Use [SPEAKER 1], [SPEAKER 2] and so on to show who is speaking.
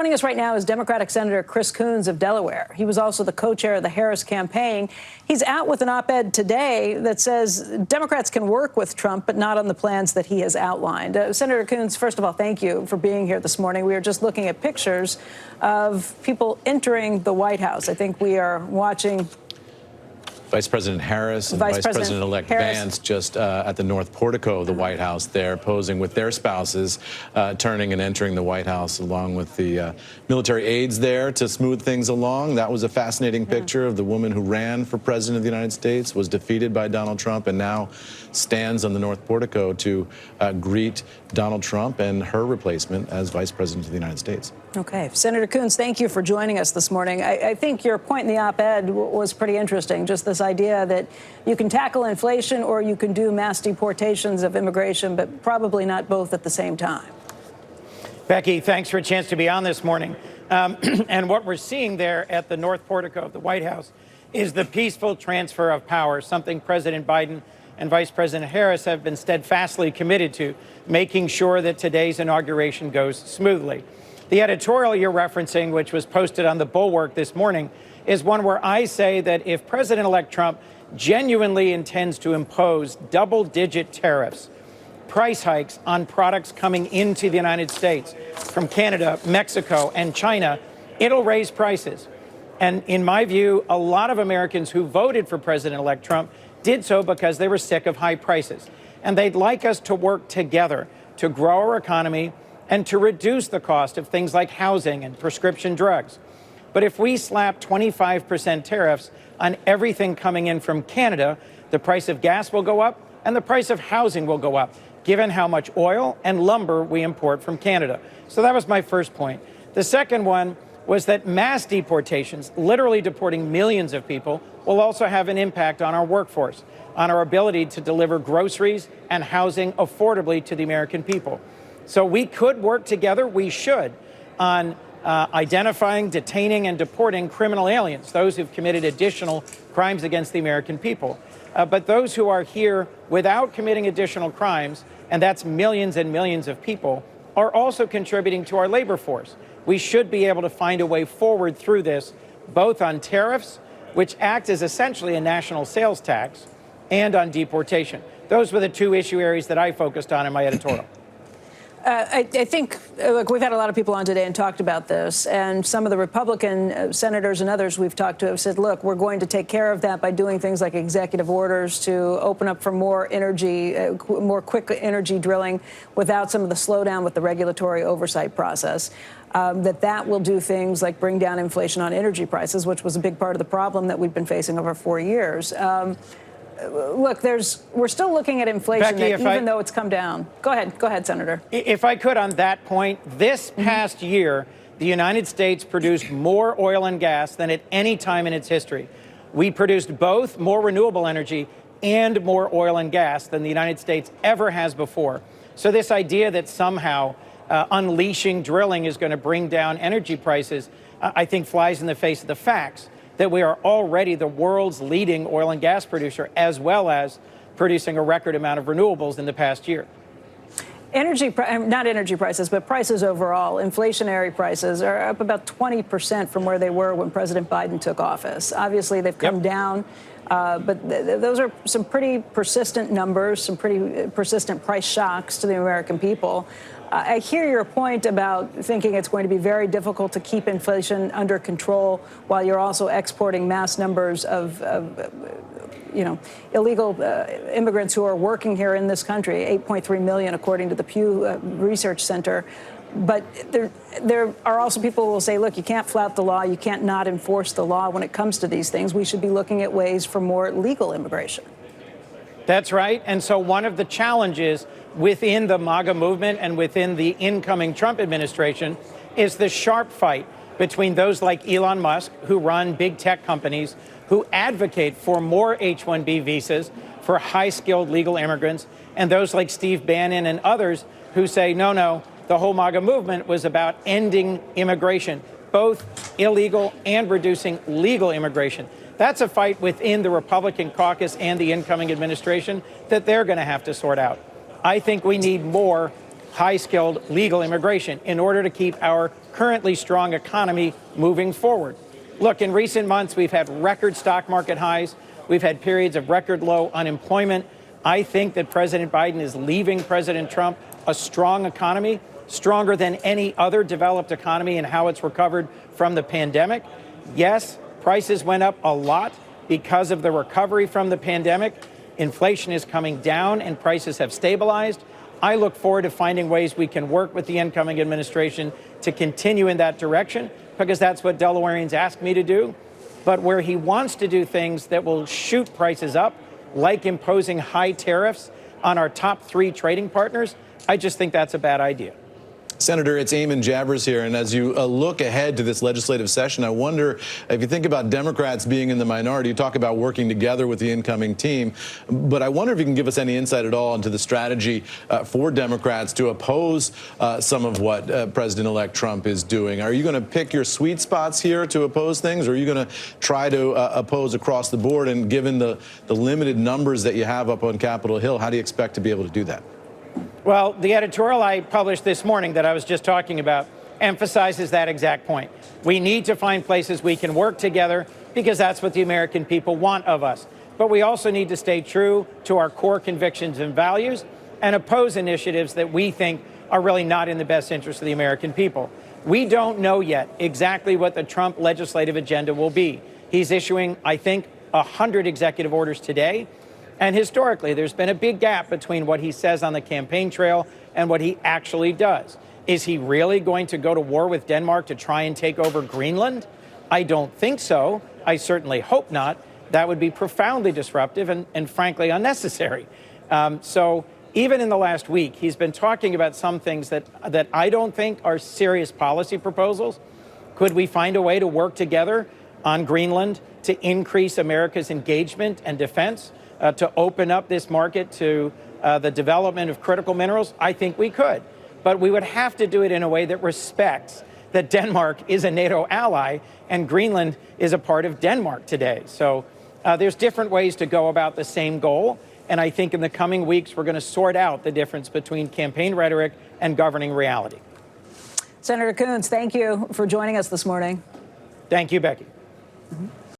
[SPEAKER 1] Joining us right now is Democratic Senator Chris Coons of Delaware. He was also the co-chair of the Harris campaign. He's out with an op-ed today that says Democrats can work with Trump, but not on the plans that he has outlined. Senator Coons, first of all, thank you for being here this morning. We are just looking at pictures of people entering the White House. I think we are watching
[SPEAKER 2] Vice President Harris and Vice President-elect Vance just at the North Portico of the White House there, posing with their spouses, turning and entering the White House, along with the military aides there to smooth things along. That was a fascinating picture of the woman who ran for president of the United States, was defeated by Donald Trump, and now stands on the North Portico to greet Donald Trump and her replacement as Vice President of the United States.
[SPEAKER 1] Okay. Senator Coons, thank you for joining us this morning. I think your point in the op-ed was pretty interesting, just this idea that you can tackle inflation or you can do mass deportations of immigration, but probably not both at the same time.
[SPEAKER 3] Becky, thanks for a chance to be on this morning. And what we're seeing there at the North Portico of the White House is the peaceful transfer of power, something President Biden and Vice President Harris have been steadfastly committed to, making sure that today's inauguration goes smoothly. The editorial you're referencing, which was posted on the Bulwark this morning, is one where I say that if President-elect Trump genuinely intends to impose double-digit tariffs, price hikes on products coming into the United States from Canada, Mexico, and China, it'll raise prices. And in my view, a lot of Americans who voted for President-elect Trump did so because they were sick of high prices. And they'd like us to work together to grow our economy and to reduce the cost of things like housing and prescription drugs. But if we slap 25% tariffs on everything coming in from Canada, the price of gas will go up and the price of housing will go up, given how much oil and lumber we import from Canada. So that was my first point. The second one was that mass deportations, literally deporting millions of people, will also have an impact on our workforce, on our ability to deliver groceries and housing affordably to the American people. So we could work together, we should, on identifying, detaining, and deporting criminal aliens, those who've committed additional crimes against the American people. But those who are here without committing additional crimes, and that's millions and millions of people, are also contributing to our labor force. We should be able to find a way forward through this, both on tariffs, which act as essentially a national sales tax, and on deportation. Those were the two issue areas that I focused on in my editorial.
[SPEAKER 1] I think, look, we've had a lot of people on today and talked about this, and some of the Republican senators and others we've talked to have said, look, we're going to take care of that by doing things like executive orders to open up for more energy, more quick energy drilling without some of the slowdown with the regulatory oversight process. That will do things like bring down inflation on energy prices, which was a big part of the problem that we've been facing over 4 years. Look, we're still looking at inflation, Becky, even though it's come down. Go ahead, Senator.
[SPEAKER 3] If I could, on that point, this past year, the United States produced more oil and gas than at any time in its history. We produced both more renewable energy and more oil and gas than the United States ever has before. So this idea that somehow unleashing drilling is going to bring down energy prices, I think flies in the face of the facts that we are already the world's leading oil and gas producer, as well as producing a record amount of renewables in the past year.
[SPEAKER 1] Not energy prices, but prices overall, inflationary prices are up about 20% from where they were when President Biden took office. Obviously, they've come down, but those are some pretty persistent numbers, some pretty persistent price shocks to the American people. I hear your point about thinking it's going to be very difficult to keep inflation under control while you're also exporting mass numbers of illegal immigrants who are working here in this country, 8.3 million, according to the Pew Research Center. But there are also people who will say, look, you can't flout the law. You can't not enforce the law when it comes to these things. We should be looking at ways for more legal immigration.
[SPEAKER 3] That's right. And so one of the challenges within the MAGA movement and within the incoming Trump administration is the sharp fight between those like Elon Musk, who run big tech companies, who advocate for more H-1B visas for high-skilled legal immigrants, and those like Steve Bannon and others who say, no, the whole MAGA movement was about ending immigration, both illegal and reducing legal immigration. That's a fight within the Republican caucus and the incoming administration that they're going to have to sort out. I think we need more high-skilled legal immigration in order to keep our currently strong economy moving forward. Look, in recent months, we've had record stock market highs. We've had periods of record low unemployment. I think that President Biden is leaving President Trump a strong economy, stronger than any other developed economy in how it's recovered from the pandemic. Yes, prices went up a lot because of the recovery from the pandemic. Inflation is coming down and prices have stabilized. I look forward to finding ways we can work with the incoming administration to continue in that direction, because that's what Delawareans asked me to do. But where he wants to do things that will shoot prices up, like imposing high tariffs on our top 3 trading partners, I just think that's a bad idea.
[SPEAKER 2] Senator, it's Eamon Javers here, and as you look ahead to this legislative session, I wonder if you think about Democrats being in the minority. You talk about working together with the incoming team, but I wonder if you can give us any insight at all into the strategy for Democrats to oppose some of what President-elect Trump is doing. Are you going to pick your sweet spots here to oppose things, or are you going to try to oppose across the board? And given the limited numbers that you have up on Capitol Hill, how do you expect to be able to do that?
[SPEAKER 3] Well, the editorial I published this morning that I was just talking about emphasizes that exact point. We need to find places we can work together, because that's what the American people want of us. But we also need to stay true to our core convictions and values and oppose initiatives that we think are really not in the best interest of the American people. We don't know yet exactly what the Trump legislative agenda will be. He's issuing, I think, 100 executive orders today. And historically, there's been a big gap between what he says on the campaign trail and what he actually does. Is he really going to go to war with Denmark to try and take over Greenland? I don't think so. I certainly hope not. That would be profoundly disruptive and frankly unnecessary. So even in the last week, he's been talking about some things that I don't think are serious policy proposals. Could we find a way to work together on Greenland to increase America's engagement and defense? To open up this market to the development of critical minerals? I think we could. But we would have to do it in a way that respects that Denmark is a NATO ally and Greenland is a part of Denmark today. So there's different ways to go about the same goal. And I think in the coming weeks, we're going to sort out the difference between campaign rhetoric and governing reality.
[SPEAKER 1] Senator Coons, thank you for joining us this morning.
[SPEAKER 3] Thank you, Becky.
[SPEAKER 1] Mm-hmm.